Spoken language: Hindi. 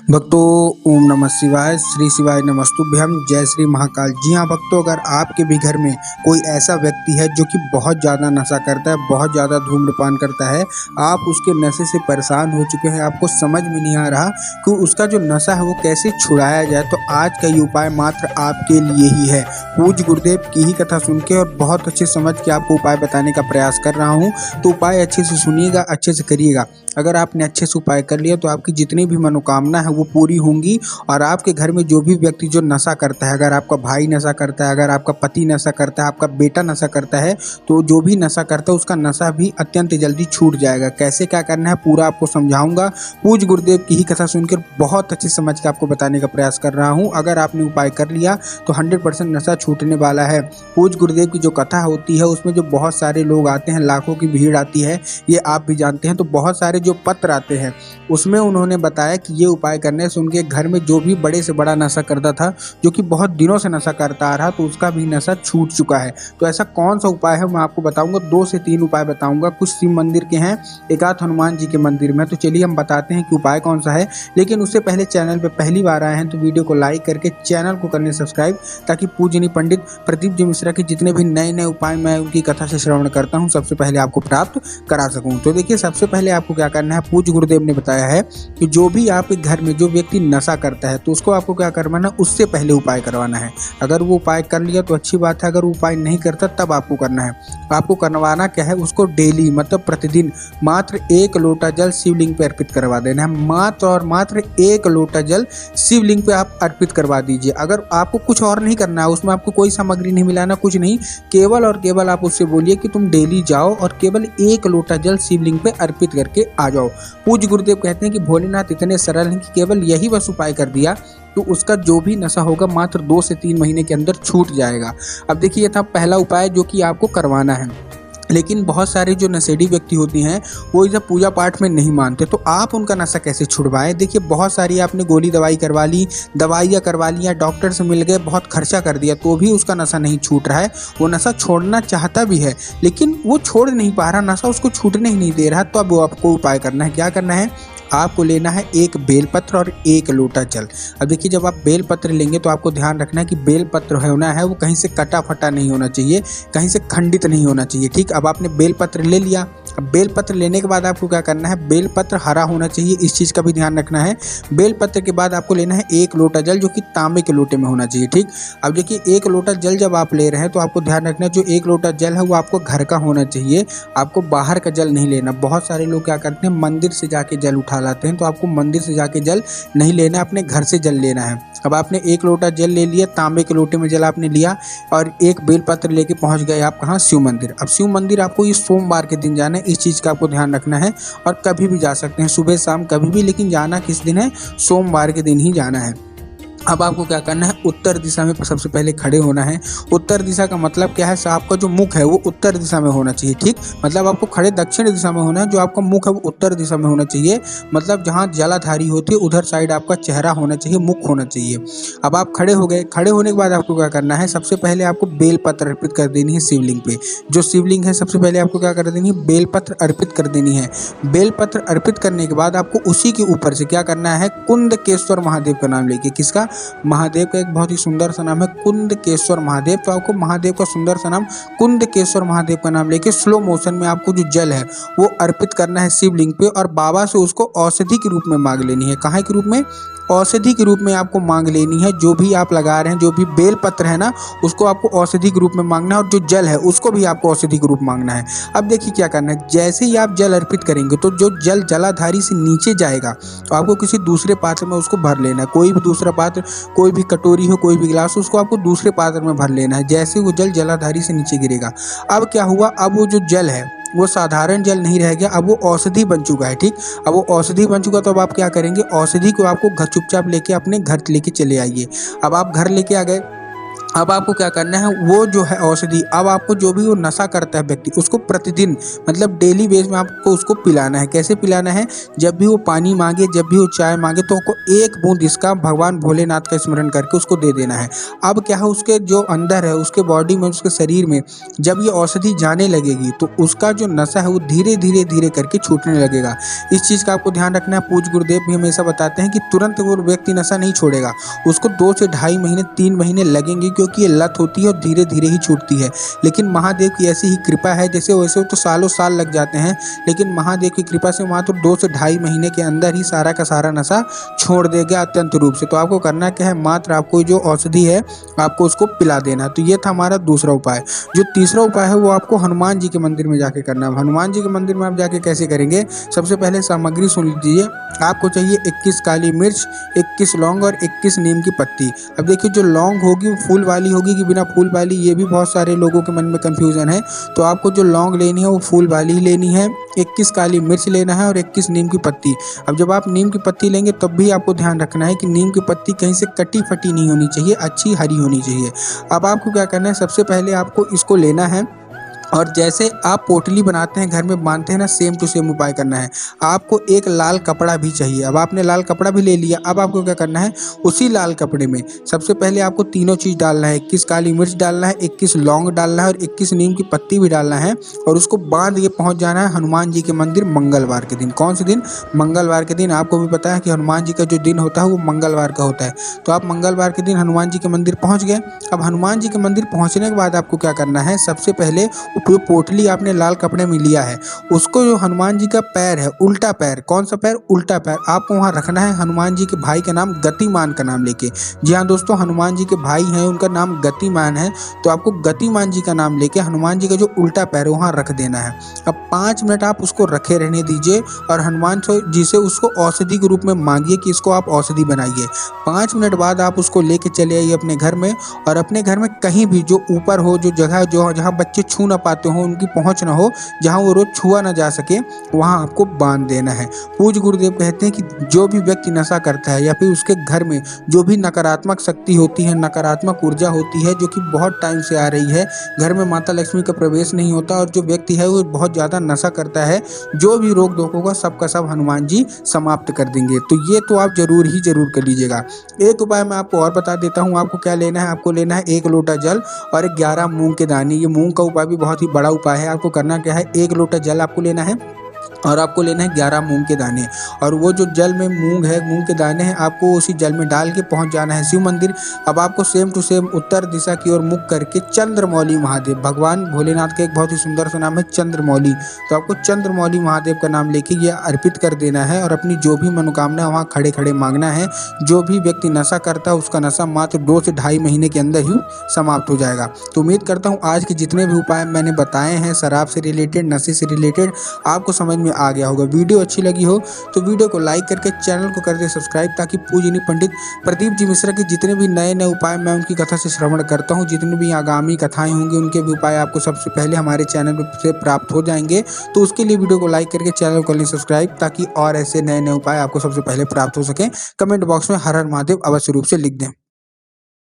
भक्तों, ओम नमः शिवाय, श्री शिवाय नमस्तुभ्यम, जय श्री महाकाल। जी हाँ भक्तों, अगर आपके भी घर में कोई ऐसा व्यक्ति है जो कि बहुत ज़्यादा नशा करता है, बहुत ज़्यादा धूम्रपान करता है, आप उसके नशे से परेशान हो चुके हैं, आपको समझ में नहीं आ रहा कि उसका जो नशा है वो कैसे छुड़ाया जाए, तो आज का ये उपाय मात्र आपके लिए ही है। पूज्य गुरुदेव की ही कथा सुन के और बहुत अच्छे समझ के आपको उपाय बताने का प्रयास कर रहा हूँ, तो उपाय अच्छे से सुनिएगा, अच्छे से करिएगा। अगर आपने अच्छे से उपाय कर लिया तो आपकी जितनी भी मनोकामना है वो पूरी होंगी। और आपके घर में जो भी व्यक्ति जो नशा करता है, अगर आपका भाई नशा करता है, अगर आपका पति नशा करता है, आपका बेटा नशा करता है, तो जो भी नशा करता है उसका नशा भी अत्यंत जल्दी छूट जाएगा। कैसे क्या करना है पूरा आपको समझाऊंगा। पूज्य गुरुदेव की ही कथा सुनकर बहुत अच्छे समझ के आपको बताने का प्रयास कर रहा हूँ। अगर आपने उपाय कर लिया तो 100% नशा छूटने वाला है। पूज्य गुरुदेव की जो कथा होती है उसमें जो बहुत सारे लोग आते हैं, लाखों की भीड़ आती है, ये आप भी जानते हैं। तो बहुत सारे जो पत्र आते हैं उसमें उन्होंने बताया कि ये उपाय करने से उनके घर में जो भी बड़े से बड़ा नशा करता था, जो कि बहुत दिनों से नशा करता आ रहा, तो उसका भी नशा छूट चुका है। तो ऐसा कौन सा उपाय है मैं आपको बताऊंगा। 2 से 3 उपाय बताऊंगा। कुछ शिव मंदिर के हैं, एक आध हनुमान जी के मंदिर में। तो चलिए हम बताते हैं कि उपाय कौन सा है। लेकिन उससे पहले चैनल पर पहली बार आए हैं तो वीडियो को लाइक करके चैनल को करने सब्सक्राइब, ताकि पूजनीय पंडित प्रदीप जी मिश्रा के जितने भी नए नए उपाय मैं उनकी कथा से श्रवण करता हूँ सबसे पहले आपको प्राप्त करा सकूँ। तो देखिए, सबसे पहले आपको क्या करना है, पूज्य गुरुदेव ने बताया है कि जो भी आपके घर में जो व्यक्ति नशा करता है तो उसको आपको क्या करवाना, उससे पहले उपाय करवाना है। अगर वो उपाय कर लिया तो अच्छी बात है, अगर वो उपाय नहीं करता तब आपको करना है। आपको करवाना क्या है, उसको डेली मतलब प्रतिदिन मात्र 1 लोटा जल शिवलिंग पे अर्पित करवा देना है। मात्र और मात्र 1 लोटा जल शिवलिंग पे आप अर्पित करवा दीजिए। अगर आपको कुछ और नहीं करना है, उसमें आपको कोई सामग्री नहीं मिलाना, कुछ नहीं, केवल और केवल आप उससे बोलिए कि तुम डेली जाओ और केवल 1 लोटा जल शिवलिंग पे अर्पित करके आ जाओ। पूज्य गुरुदेव कहते हैं कि भोलेनाथ इतने सरल हैं कि केवल यही बस उपाय कर दिया तो उसका जो भी नशा होगा मात्र 2 से 3 महीने के अंदर छूट जाएगा। अब देखिए, ये था पहला उपाय जो कि आपको करवाना है। लेकिन बहुत सारे जो नशेड़ी व्यक्ति होती हैं वो इसे पूजा पाठ में नहीं मानते, तो आप उनका नशा कैसे छुड़वाएं। देखिए, बहुत सारी आपने गोली दवाई करवा ली, दवाइयाँ करवा ली, या डॉक्टर से मिल गए, बहुत खर्चा कर दिया, तो भी उसका नशा नहीं छूट रहा है। वो नशा छोड़ना चाहता भी है लेकिन वो छोड़ नहीं पा रहा, नशा उसको छूटने ही नहीं दे रहा। तो अब वो आपको उपाय करना है। क्या करना है, आपको लेना है 1 बेलपत्र और 1 लोटा जल। अब देखिए, जब आप बेलपत्र लेंगे तो आपको ध्यान रखना है कि बेलपत्र होना है वो कहीं से कटा फटा नहीं होना चाहिए, कहीं से खंडित नहीं होना चाहिए। ठीक, अब आपने बेलपत्र ले लिया। अब बेलपत्र लेने के बाद आपको क्या करना है, बेलपत्र हरा होना चाहिए, इस चीज़ का भी ध्यान रखना है। बेलपत्र के बाद आपको लेना है 1 लोटा जल, जो कि तांबे के लोटे में होना चाहिए। ठीक, अब देखिए, 1 लोटा जल जब आप ले रहे हैं तो आपको ध्यान रखना है जो 1 लोटा जल है वो आपको घर का होना चाहिए, आपको बाहर का जल नहीं लेना। बहुत सारे लोग क्या करते हैं, मंदिर से जाके जल उठा लाते हैं, तो आपको मंदिर से जाके जल नहीं लेना, अपने घर से जल लेना है। अब आपने 1 लोटा जल ले लिया, तांबे के लोटे में जल आपने लिया और 1 बेलपत्र लेके पहुंच गए आप कहाँ, शिव मंदिर। अब शिव मंदिर आपको इस सोमवार के दिन जाना है, इस चीज़ का आपको ध्यान रखना है। और कभी भी जा सकते हैं, सुबह शाम कभी भी, लेकिन जाना किस दिन है, सोमवार के दिन ही जाना है। अब आपको क्या करना है, उत्तर दिशा में सबसे पहले खड़े होना है। उत्तर दिशा का मतलब क्या है, आपका जो मुख है वो उत्तर दिशा में होना चाहिए। ठीक, मतलब आपको खड़े दक्षिण दिशा में होना है, जो आपका मुख है वो उत्तर दिशा में होना चाहिए। मतलब जहाँ जलाधारी होती है उधर साइड आपका चेहरा होना चाहिए, मुख होना चाहिए। अब आप खड़े हो गए। खड़े होने के बाद आपको क्या करना है, सबसे पहले आपको बेलपत्र अर्पित कर देनी है शिवलिंग पे। जो शिवलिंग है सबसे पहले आपको क्या कर देनी है, बेलपत्र अर्पित कर देनी है। बेलपत्र अर्पित करने के बाद आपको उसी के ऊपर से क्या करना है, कुंदकेश्वर महादेव का नाम लेके। किसका, महादेव का एक बहुत ही सुंदर सा नाम है कुंदकेश्वर महादेव। तो आपको महादेव का सुंदर सा नाम कुंदकेश्वर महादेव का नाम लेके स्लो मोशन में आपको जो जल है वो अर्पित करना है शिवलिंग पे, और बाबा से उसको औषधि के रूप में मांग लेनी है। कहाँ के रूप में, औषधि के रूप में आपको मांग लेनी है। जो भी आप लगा रहे हैं, जो भी बेल पत्र है ना, उसको आपको औषधि के रूप में मांगना है, और जो जल है उसको भी आपको औषधि के रूप में मांगना है। अब देखिए क्या करना है, जैसे ही आप जल अर्पित करेंगे तो जो जल जलाधारी से नीचे जाएगा तो आपको किसी दूसरे पात्र में उसको भर लेना है। कोई भी दूसरा पात्र, कोई भी कटोरी हो, कोई भी गिलास, उसको आपको दूसरे पात्र में भर लेना है। जैसे वो जल जलाधारी से नीचे गिरेगा, अब क्या हुआ, अब वो जो जल है वो साधारण जल नहीं रह गया, अब वो औषधि बन चुका है। ठीक, अब वो औषधि बन चुका, तो अब आप क्या करेंगे, औषधि को आपको घर चुपचाप लेके अपने घर लेके चले आइए। अब आप घर लेके आ गए। अब आपको क्या करना है, वो जो है औषधि, अब आपको जो भी वो नशा करता है व्यक्ति, उसको प्रतिदिन मतलब डेली बेस में आपको उसको पिलाना है। कैसे पिलाना है? जब भी वो पानी मांगे, जब भी वो चाय मांगे, तो आपको एक बूंद इसका भगवान भोलेनाथ का स्मरण करके उसको दे देना है। अब क्या है, उसके जो अंदर है, उसके बॉडी में, उसके शरीर में जब ये औषधि जाने लगेगी तो उसका जो नशा है वो धीरे धीरे धीरे करके छूटने लगेगा। इस चीज़ का आपको ध्यान रखना है। पूज्य गुरुदेव भी हमेशा बताते हैं कि तुरंत वो व्यक्ति नशा नहीं छोड़ेगा, उसको 2 से ढाई महीने 3 महीने लगेंगे, क्योंकि ये लत होती है और धीरे धीरे ही छूटती है। लेकिन महादेव की ऐसी ही कृपा है, जैसे वैसे तो सालों साल लग जाते हैं, लेकिन महादेव की कृपा से मात्र 2 से ढाई महीने के अंदर ही सारा का सारा नशा छोड़ देगा अत्यंत रूप से। तो आपको करना क्या है, मात्र आपको जो औषधि है आपको उसको पिला देना। तो ये था हमारा दूसरा उपाय। जो तीसरा उपाय है वो आपको हनुमान जी के मंदिर में जाके करना है। हनुमान जी के मंदिर में आप जाके कैसे करेंगे? सबसे पहले सामग्री सुन लीजिए। आपको चाहिए 21 काली मिर्च, 21 लौंग और 21 नीम की पत्ती। अब देखिए, जो लौंग होगी वो फूल वाली होगी कि बिना फूल वाली, ये भी बहुत सारे लोगों के मन में कन्फ्यूजन है। तो आपको जो लौंग लेनी है वो फूल वाली ही लेनी है, 21 काली मिर्च लेना है और 21 नीम की पत्ती। अब जब आप नीम की पत्ती लेंगे तब भी आपको ध्यान रखना है कि नीम की पत्ती कहीं से कटी फटी नहीं होनी चाहिए, अच्छी हरी होनी चाहिए। अब आपको क्या करना है, सबसे पहले आपको इसको लेना है और जैसे आप पोटली बनाते हैं, घर में बांधते हैं ना, सेम टू सेम उपाय करना है। आपको एक लाल कपड़ा भी चाहिए। अब आपने लाल कपड़ा भी ले लिया। अब आपको क्या करना है, उसी लाल कपड़े में सबसे पहले आपको तीनों चीज़ डालना है। 21 काली मिर्च डालना है, 21 लौंग डालना है और 21 नीम की पत्ती भी डालना है, और उसको बांध के पहुंच जाना है हनुमान जी के मंदिर मंगलवार के दिन। कौन से दिन? मंगलवार के दिन। आपको भी पता है कि हनुमान जी का जो दिन होता है वो मंगलवार का होता है। तो आप मंगलवार के दिन हनुमान जी के मंदिर पहुँच गए। अब हनुमान जी के मंदिर पहुँचने के बाद आपको क्या करना है, सबसे पहले जो पोटली आपने लाल कपड़े में लिया है, उसको जो हनुमान जी का पैर है, उल्टा पैर, कौन सा पैर? उल्टा पैर, आपको वहाँ रखना है हनुमान जी के भाई का नाम गतिमान का नाम लेके। जी हाँ दोस्तों, हनुमान जी के भाई हैं, उनका नाम गतिमान है, तो आपको गतिमान जी का नाम लेके हनुमान जी का जो उल्टा पैर है वहाँ रख देना है। अब 5 मिनट आप उसको रखे रहने दीजिए और हनुमान जी से उसको औषधि के रूप में मांगिए कि इसको आप औषधि बनाइए। 5 मिनट बाद आप उसको लेके चले आइए अपने घर में, और अपने घर में कहीं भी जो ऊपर हो, जो जगह जो जहाँ बच्चे छू ना पाते हो, उनकी पहुंच ना हो, जहां वो रोज छुआ ना जा सके, वहां आपको बांध देना है। पूज्य गुरुदेव कहते हैं कि जो भी व्यक्ति नशा करता है या फिर उसके घर में जो भी नकारात्मक शक्ति होती है, नकारात्मक ऊर्जा होती है, जो कि बहुत टाइम से आ रही है, घर में माता लक्ष्मी का प्रवेश नहीं होता और जो व्यक्ति है वो बहुत ज़्यादा नशा करता है, जो भी रोग टोक होगा सबका सब हनुमान जी समाप्त कर देंगे। तो ये तो आप जरूर ही जरूर कर लीजिएगा। एक उपाय मैं आपको और बता देता हूँ। आपको क्या लेना है? आपको लेना है 1 लोटा जल और 11 मूंग के दाने। ये मूंग का उपाय भी बहुत ही बड़ा उपाय है। आपको करना क्या है, 1 लोटा जल आपको लेना है और आपको लेना है 11 मूंग के दाने, और वो जो जल में मूंग है, मूंग के दाने हैं, आपको उसी जल में डाल के पहुंच जाना है शिव मंदिर। अब आपको सेम टू सेम उत्तर दिशा की ओर मुख करके चंद्रमौली महादेव, भगवान भोलेनाथ का एक बहुत ही सुंदर सा नाम है चंद्रमौली, तो आपको चंद्रमौली महादेव का नाम लेके ये अर्पित कर देना है और अपनी जो भी मनोकामना है वहाँ खड़े खड़े मांगना है। जो भी व्यक्ति नशा करता है उसका नशा मात्र 2 से ढाई महीने के अंदर ही समाप्त हो जाएगा। तो उम्मीद करता हूँ आज के जितने भी उपाय मैंने बताए हैं शराब से रिलेटेड, नशे से रिलेटेड, आपको समझ में आ गया होगा। वीडियो अच्छी लगी हो तो वीडियो को लाइक करके चैनल को कर दे सब्सक्राइब, ताकि पूजनीय पंडित प्रदीप जी मिश्रा के जितने भी नए नए उपाय मैं उनकी कथा से श्रवण करता हूँ, जितनी भी आगामी कथाएं होंगी उनके भी उपाय आपको सबसे पहले हमारे चैनल से प्राप्त हो जाएंगे। तो उसके लिए वीडियो को लाइक करके चैनल को कर लें सब्सक्राइब, ताकि और ऐसे नए नए उपाय आपको सबसे पहले प्राप्त हो सकें। कमेंट बॉक्स में हर हर महादेव अवश्य रूप से लिख दें।